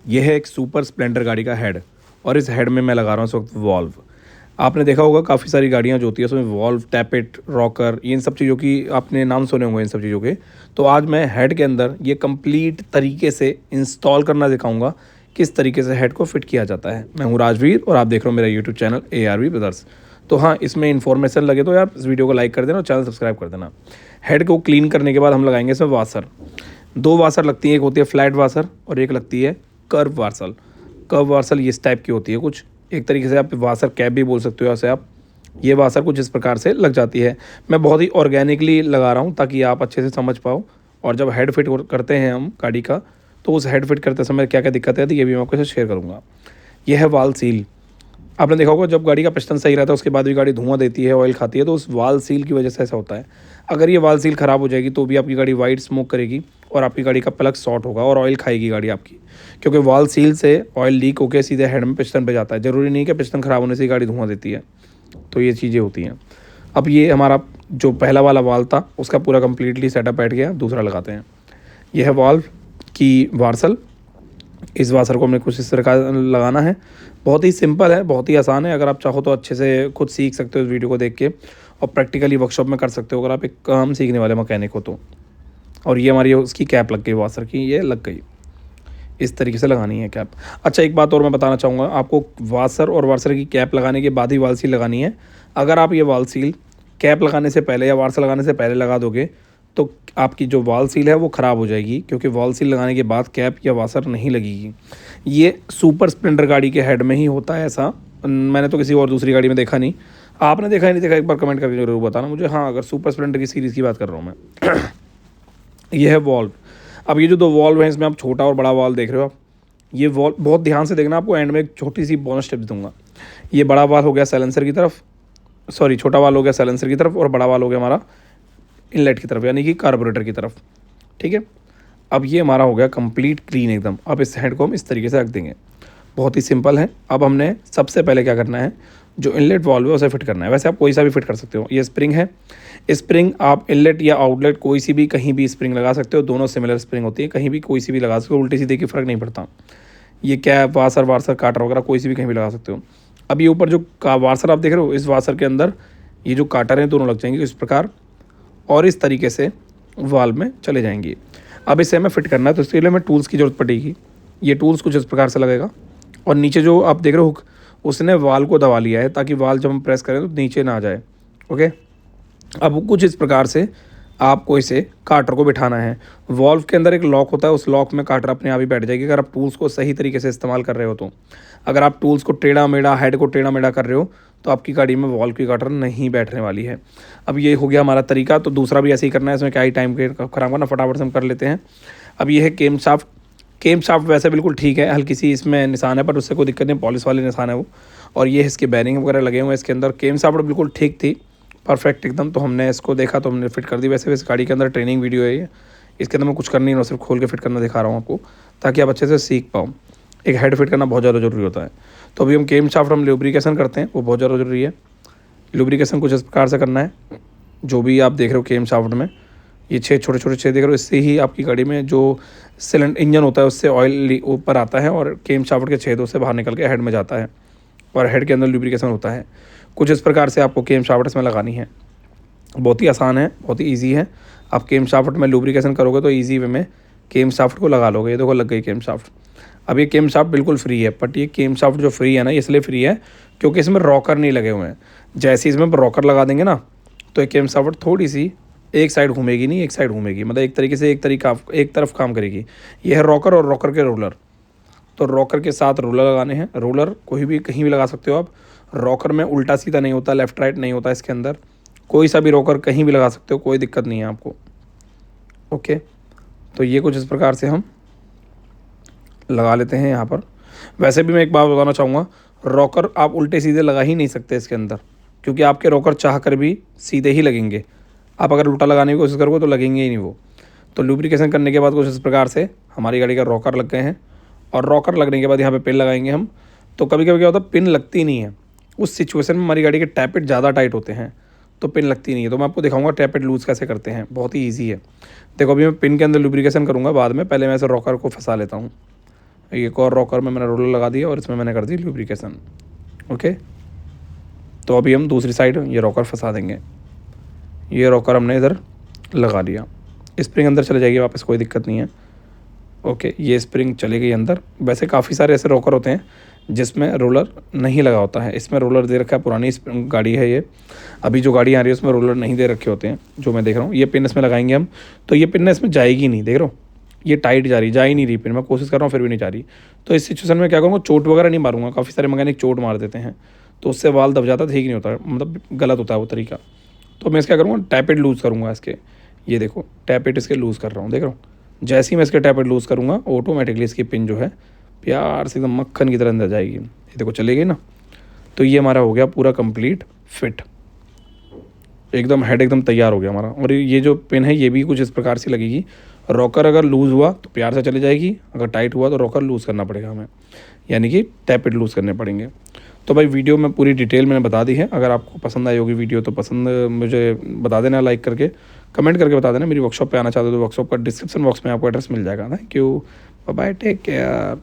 यह है एक सुपर स्प्लेंडर गाड़ी का हेड और इस हेड में मैं लगा रहा हूँ इस वक्त वॉल्व। आपने देखा होगा काफ़ी सारी गाड़ियाँ जो होती है उसमें वॉल्व, टैपेट, रॉकर, इन सब चीज़ों की आपने नाम सुने होंगे इन सब चीज़ों के। तो आज मैं हेड के अंदर ये कंप्लीट तरीके से इंस्टॉल करना दिखाऊंगा किस तरीके से हेड को फिट किया जाता है। मैं हूँ राजवीर और आप देख रहे हो मेरा यूट्यूब चैनल ARV ब्रदर्स। तो हाँ, इसमें इन्फॉर्मेशन लगे तो यार इस वीडियो को लाइक कर देना और चैनल सब्सक्राइब कर देना। हेड को क्लीन करने के बाद हम लगाएंगे इसमें वाशर। 2 वाशर लगती हैं, एक होती है फ्लैट वाशर और एक लगती है कर्व वाशर। कर्व वाशर इस टाइप की होती है कुछ, एक तरीके से आप वाशर कैप भी बोल सकते हो ऐसे आप। ये वाशर कुछ इस प्रकार से लग जाती है। मैं बहुत ही ऑर्गेनिकली लगा रहा हूँ ताकि आप अच्छे से समझ पाओ। और जब हेड फिट करते हैं हम गाड़ी का, तो उस हेड फिट करते समय क्या क्या दिक्कत आती है ये भी मैं आपके साथ शेयर करूँगा। यह है वाल सील। आपने देखा होगा जब गाड़ी का पिस्टन सही रहता है उसके बाद भी गाड़ी धुआं देती है, ऑयल खाती है, तो उस वाल सील की वजह से ऐसा होता है। अगर ये वाल सील ख़राब हो जाएगी तो भी आपकी गाड़ी वाइट स्मोक करेगी और आपकी गाड़ी का प्लग शॉर्ट होगा और ऑयल खाएगी गाड़ी आपकी, क्योंकि वाल सील से ऑयल लीक होकर सीधे हेड में पिस्टन पे जाता है। ज़रूरी नहीं कि पिस्टन ख़राब होने से ही गाड़ी धुआं देती है। तो ये चीज़ें होती हैं। अब ये हमारा जो पहला वाला वाल्व था उसका पूरा कम्प्लीटली सेटअप बैठ गया। दूसरा लगाते हैं। यह है वाल्व की वार्सल। इस वाशर को हमें कुछ इस तरह का लगाना है। बहुत ही सिंपल है, बहुत ही आसान है। अगर आप चाहो तो अच्छे से खुद सीख सकते हो इस वीडियो को देख के और प्रैक्टिकली वर्कशॉप में कर सकते हो अगर आप एक काम सीखने वाले मैकेनिक हो तो। और ये हमारी उसकी कैप लग गई वाशर की, ये लग गई। इस तरीके से लगानी है कैप। अच्छा, एक बात और मैं बताना चाहूँगा आपको, वाशर और वाशर की कैप लगाने के बाद ही वाल सील लगानी है। अगर आप ये वाल सील कैप लगाने से पहले या वाशर लगाने से पहले लगा दोगे तो आपकी जो वाल सील है वो ख़राब हो जाएगी, क्योंकि वाल सील लगाने के बाद कैप या वाशर नहीं लगेगी। ये सुपर स्प्लेंडर गाड़ी के हेड में ही होता है ऐसा। मैंने तो किसी और दूसरी गाड़ी में देखा नहीं। आपने देखा नहीं देखा, एक बार कमेंट करके जरूर बताना मुझे। हाँ, अगर सुपर स्प्लेंडर की सीरीज़ की बात कर रहा हूँ मैं। ये है वॉल्व। अब ये जो 2 वॉल्व हैं इसमें आप छोटा और बड़ा वॉल्व देख रहे हो आप। ये वॉल्व बहुत ध्यान से देखना, आपको एंड में एक छोटी सी बोनस टिप्स दूंगा। ये बड़ा वाल्व हो गया साइलेंसर की तरफ, सॉरी छोटा वाल्व हो गया साइलेंसर की तरफ और बड़ा वाल्व हो गया हमारा इनलेट की तरफ, यानी कि कार्बोरेटर की तरफ। ठीक है, अब ये हमारा हो गया कंप्लीट क्लीन एकदम। अब इस हेड को हम इस तरीके से रख देंगे। बहुत ही सिंपल है। अब हमने सबसे पहले क्या करना है, जो इनलेट वाल्व है उसे फिट करना है। वैसे आप कोई सा भी फिट कर सकते हो। ये स्प्रिंग है। स्प्रिंग आप इनलेट या आउटलेट कोई सी भी कहीं भी स्प्रिंग लगा सकते हो। दोनों सिमिलर स्प्रिंग होती है, कहीं भी कोई सी भी लगा सकते हो। उल्टी सीधे की फ़र्क नहीं पड़ता। ये क्या वाशर वाशर काटर वगैरह कोई सी भी कहीं भी लगा सकते हो। अब ये ऊपर जो वाशर आप देख रहे हो, इस वाशर के अंदर ये जो काटर हैं दोनों लग जाएंगे इस प्रकार और इस तरीके से वाल्व में चले जाएंगी। अब इसे हमें फिट करना है तो इसके लिए हमें टूल्स की ज़रूरत पड़ेगी। ये टूल्स कुछ इस प्रकार से लगेगा और नीचे जो आप देख रहे हो उसने वाल को दबा लिया है ताकि वाल जब हम प्रेस करें तो नीचे ना आ जाए। ओके, अब कुछ इस प्रकार से आपको इसे काटर को बिठाना है। वॉल्व के अंदर एक लॉक होता है, उस लॉक में काटर अपने आप ही बैठ जाएगी अगर आप टूल्स को सही तरीके से इस्तेमाल कर रहे हो तो। अगर आप टूल्स को टेढ़ा मेढ़ा, हेड को टेढ़ा मेढ़ा कर रहे हो तो आपकी गाड़ी में वॉल्व की काटर नहीं बैठने वाली है। अब ये हो गया हमारा तरीका। तो दूसरा भी ऐसे ही करना है। इसमें क्या ही टाइम खराब करना, फटाफट से हम कर लेते हैं। अब ये है केम शाफ्ट। केम शाफ्ट वैसे बिल्कुल ठीक है, हल्की सी इसमें निशान है पर उससे कोई दिक्कत नहीं, पॉलिश वाले निशान है वो। और ये इसके बैरिंग वगैरह लगे हुए हैं इसके अंदर। केम शाफ्ट बिल्कुल ठीक थी, परफेक्ट एकदम। तो हमने इसको देखा तो हमने फिट कर दी। वैसे इस गाड़ी के अंदर ट्रेनिंग वीडियो है ये, इसके अंदर मैं कुछ करनी नहीं, सिर्फ खोल के फिट करना दिखा रहा हूँ आपको ताकि आप अच्छे से सीख पाओ। एक हेड फिट करना बहुत ज़्यादा ज़रूरी होता है। तो अभी हम केम शाफ्ट हम लुब्रिकेशन करते हैं, वो बहुत ज़्यादा ज़रूरी है। लुब्रिकेशन कुछ इस प्रकार से करना है। जो भी आप देख रहे हो केम शाफ्ट में ये 6 छोटे छोटे छेद देख रहे हो, इससे ही आपकी गाड़ी में जो सिलेंडर इंजन होता है उससे ऑयल ऊपर आता है और केम शाफ्ट के छेदों से बाहर निकल के हेड में जाता है और हेड के अंदर लुब्रिकेशन होता है। कुछ इस प्रकार से आपको केम शाफ्ट इसमें लगानी है। बहुत ही आसान है, बहुत ही ईजी है। आप केम शाफ्ट में लुब्रिकेशन करोगे तो ईजी वे में केम शाफ्ट को लगा लोगे। ये देखो लग गई केम शाफ्ट। अब ये केम शाफ्ट बिल्कुल फ्री है, बट ये केम शाफ्ट जो फ्री है ना, इसलिए फ्री है क्योंकि इसमें रॉकर नहीं लगे हुए हैं। जैसे ही इसमें रॉकर लगा देंगे ना तो ये केम शाफ्ट थोड़ी सी एक साइड घूमेगी, नहीं एक साइड घूमेगी, मतलब एक तरीके से एक तरफ काम करेगी। ये है रॉकर और रॉकर के रोलर। तो रॉकर के साथ रोलर लगाने हैं। रोलर कोई भी कहीं भी लगा सकते हो आप। रॉकर में उल्टा सीधा नहीं होता, लेफ़्ट राइट नहीं होता इसके अंदर। कोई सा भी रॉकर कहीं भी लगा सकते हो, कोई दिक्कत नहीं है आपको। ओके, तो ये कुछ इस प्रकार से हम लगा लेते हैं यहाँ पर। वैसे भी मैं एक बात बताना चाहूँगा, रॉकर आप उल्टे सीधे लगा ही नहीं सकते इसके अंदर, क्योंकि आपके रॉकर चाह कर भी सीधे ही लगेंगे। आप अगर उल्टा लगाने की कोशिश करोगे तो लगेंगे ही नहीं वो। तो लुब्रिकेशन करने के बाद कुछ इस प्रकार से हमारी गाड़ी का रॉकर लग गए हैं और रॉकर लगने के बाद यहाँ पे पिन लगाएंगे हम। तो कभी कभी क्या होता है, पिन लगती नहीं है। उस सिचुएशन में हमारी गाड़ी के टैपेट ज़्यादा टाइट होते हैं तो पिन लगती नहीं है। तो मैं आपको दिखाऊंगा टैपेट लूज़ कैसे करते हैं, बहुत ही ईजी है। देखो अभी मैं पिन के अंदर लुब्रिकेशन करूँगा बाद में, पहले मैं ऐसे रॉकर को फंसा लेता हूँ। एक और रॉकर में मैंने रोलर लगा दिया और इसमें मैंने कर दी लुब्रिकेशन। ओके, तो अभी हम दूसरी साइड ये रॉकर फंसा देंगे। ये रॉकर हमने इधर लगा लिया, स्प्रिंग अंदर चले जाएगी वापस, कोई दिक्कत नहीं है। ओके, ये स्प्रिंग चली गई अंदर। वैसे काफ़ी सारे ऐसे रॉकर होते हैं जिसमें रोलर नहीं लगा होता है, इसमें रोलर दे रखा है। पुरानी गाड़ी है ये, अभी जो गाड़ी आ रही है उसमें रोलर नहीं दे रखे होते हैं, जो मैं देख रहा हूँ। ये पिन इसमें लगाएंगे हम, तो ये पिन इसमें जाएगी नहीं, देख रहा हूँ ये टाइट जा रही, जा ही नहीं रही पिन। मैं कोशिश कर रहा हूँ फिर भी नहीं जा रही। तो इस सिचुएशन में क्या करूँगा, चोट वगैरह नहीं मारूंगा। काफ़ी सारे मैकेनिक चोट मार देते हैं तो उससे वाल दब जाता, ठीक नहीं होता, मतलब गलत होता है वो तरीका। तो मैं इसका करूँगा, टैप इट लूज़ करूँगा इसके। ये देखो टैप इट इसके लूज़ कर रहा हूँ, देख रहा हूँ। जैसे ही मैं इसके टैप इट लूज़ करूँगा ऑटोमेटिकली इसकी पिन जो है प्यार से एकदम मक्खन की तरह अंदर जाएगी। ये देखो चली गई ना। तो ये हमारा हो गया पूरा कंप्लीट फिट, एकदम हेड एकदम तैयार हो गया हमारा। और ये जो पिन है ये भी कुछ इस प्रकार से लगेगी। रॉकर अगर लूज़ हुआ तो प्यार से चली जाएगी, अगर टाइट हुआ तो रॉकर लूज़ करना पड़ेगा हमें, यानी कि टैप इट लूज़ करने पड़ेंगे। तो भाई वीडियो में पूरी डिटेल मैंने बता दी है। अगर आपको पसंद आई होगी वीडियो तो पसंद मुझे बता देना, लाइक करके, कमेंट करके बता देना। मेरी वर्कशॉप पे आना चाहते हो तो वर्कशॉप का डिस्क्रिप्शन बॉक्स में आपको एड्रेस मिल जाएगा। Thank you, bye bye, take care.